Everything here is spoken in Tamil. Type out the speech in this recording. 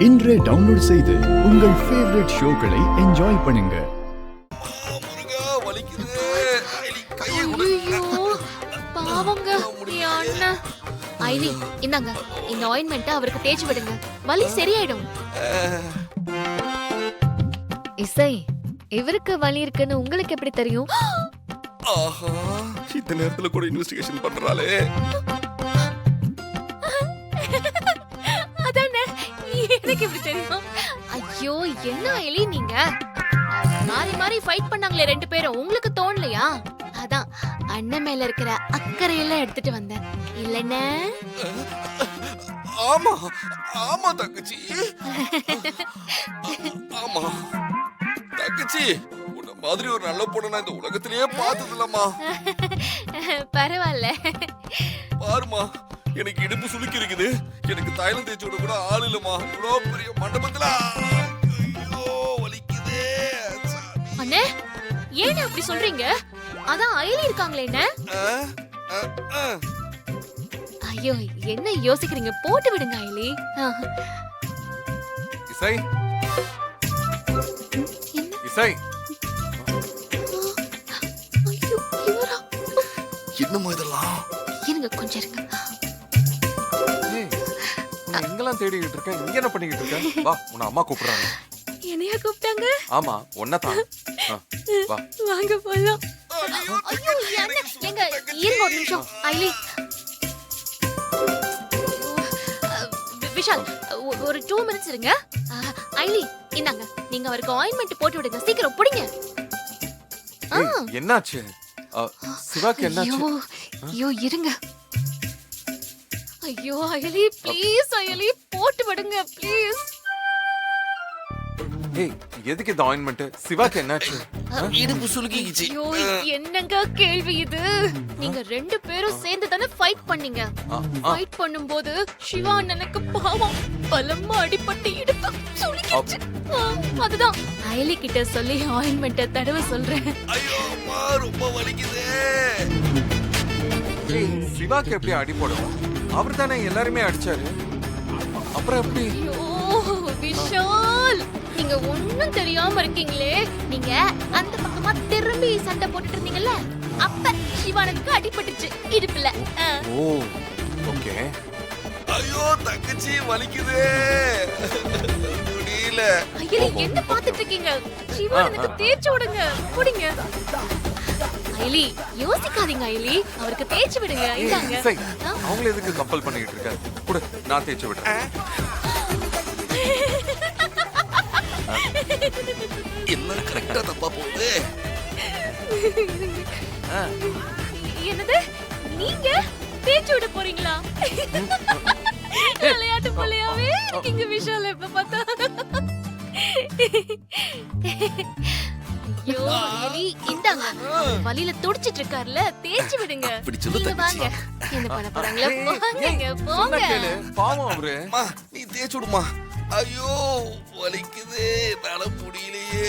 இன்றே டவுன்லோட் செய்து உங்கள் ஃபேவரட் ஷோக்களை என்ஜாய் பண்ணுங்க. பாவங்க அண்ணா. ஐலி இந்தாங்க, இந்த ஆயின்மெண்ட் அவருக்கு தேய்ச்சி விடுங்க, வலி சரியாயிடும். இசை, இவருக்கு வலி இருக்குன்னு உங்களுக்கு எப்படி தெரியும்? ஆஹா, இந்த நேரத்துல கூட இன்வெஸ்டிகேஷன் பண்றாளே. அதானே, எனக்கு எப்படி தெரியும்? ஐயோ, என்ன ஐலி நீங்க மாறி மாறி ஃபைட் பண்ணாங்களே ரெண்டு பேரும், உங்களுக்கு தோணலையா? அதான் அண்ணன் மேல இருக்கிற அக்கறையெல்லாம் எடுத்துட்டு வந்தேன் இல்லன்னு. ஆமா ஆமா தங்கச்சி, ஆமா தங்கச்சி, உன்ன மாதிரி ஒரு நல்ல பொண்ணு நான் இந்த உலகத்திலேயே பார்த்தது இல்லம்மா. பரவாயில்ல. பாருமா, எனக்கு இடுப்பு சுளுக்கி இருக்குது, எனக்கு தைலம் தேய்ச்சி விட கூட ஆள் இல்லம்மா. இவ்வளவு பெரிய மண்டபத்துல ஐயோ வலிக்குதே. அண்ணே, ஏன் அப்படி சொல்றீங்க? அதான் ஐலி இருக்காங்களே என்ன. ஐயோ, என்ன யோசிக்கிறீங்க? போட்டு விடுங்க ஐலி. இசை இசை, ஐயோ, இவரா? என்னமோ இதெல்லாம். இருங்க, கொஞ்சம் இருங்க. எங்கெல்லாம் தேடிக்கிட்டு இருக்கேன், இங்க என்ன பண்ணிக்கிட்டு இருக்க? வா, உன்னை அம்மா கூப்பிடுறாங்க. என்னையா கூப்பிட்டாங்க? ஆமா, ஒன்னதான். வா, வாங்க போலாம். ஐயோ, அண்ணே, எங்க இருங்க ஒரு நிமிஷம். ஐலி, விஷால், ஒரு 2 மினிட்ஸ் இருங்க. ஐலி இந்தாங்க, நீங்க அவருக்கு ஆயின்மெண்ட் போட்டு விடுங்க, சீக்கிரம் புடிங்க. என்னாச்சு? சிவாக்கு என்னாச்சு? ஐயோ இருங்க. ஐயோ ஐலி, ப்ளீஸ் ஐலி, போட்டு விடுங்க ப்ளீஸ். ஏய், எதுக்கு இந்த ஆயின்மெண்ட்? சிவாக்கு என்னாச்சு? இடுப்பு சுளுக்கிச்சு. ஐயோ, என்னங்க கேள்வி இது? நீங்க ரெண்டு பேரும் சேர்ந்து தானே ஃபைட் பண்ணீங்க. ஃபைட் பண்ணும்போது சிவா அண்ணனுக்கு பாவம் பலமா அடிபட்டு இடுப்பு சுளுக்கிச்சு. அதுதான் ஐலி கிட்ட சொல்லி ஆயின்மெண்ட் தடவை சொல்றேன். ஐயோ அம்மா, ரொம்ப வலிக்குதே. ஏய், சிவாக்கு எப்படி அடிபடும்? அவர் தானே எல்லாருமே அடிச்சாரு, அப்புறம் எப்படி? ஐயோ விஷால், நீங்க ஒண்ணும் தெரியாம இருக்கீங்களே. நீங்க அந்த பக்கமா திரும்பி சண்டை போட்டுட்டு இருந்தீங்கல்ல, அப்ப சிவானனுக்கு அடிபட்டுச்சு இடுப்புல. ஓ, ஓகே. ஐயோ தங்கச்சி, வலிக்குதே, முடியல. ஐயோ, என்ன பாத்துட்டு இருக்கீங்க? சிவானனுக்கு தேய்ச்சி விடுங்க, புடிங்க. ஐலி, யோசிக்காதீங்க ஐலி, அவருக்கு தேய்ச்சி விடுங்க. இந்தாங்க. அவங்கள எதுக்கு கம்பல் பண்ணிட்டு இருக்க? கூட நான் தேய்ச்சி விடுறேன். எல்லாம் கரெக்டா தப்பா போகுது. என்னது, நீங்க தேய்ச்சி விட போறீங்களா? விளையாட்டு போலையாவே இருக்கீங்க விஷால், எப்ப பார்த்தா. ஐயோ ஐலி, இந்தாங்க, வலியில துடிச்சிட்டு இருக்கார்ல, தேய்ச்சி விடுங்க. நீங்க வாங்க. என்ன பண்ண போறாங்களா? போங்க போங்க. பாவம் அவரு. நீ தேய்ச்சி விடுமா. ஐயோ வலிக்குது, என்னால முடியலையே.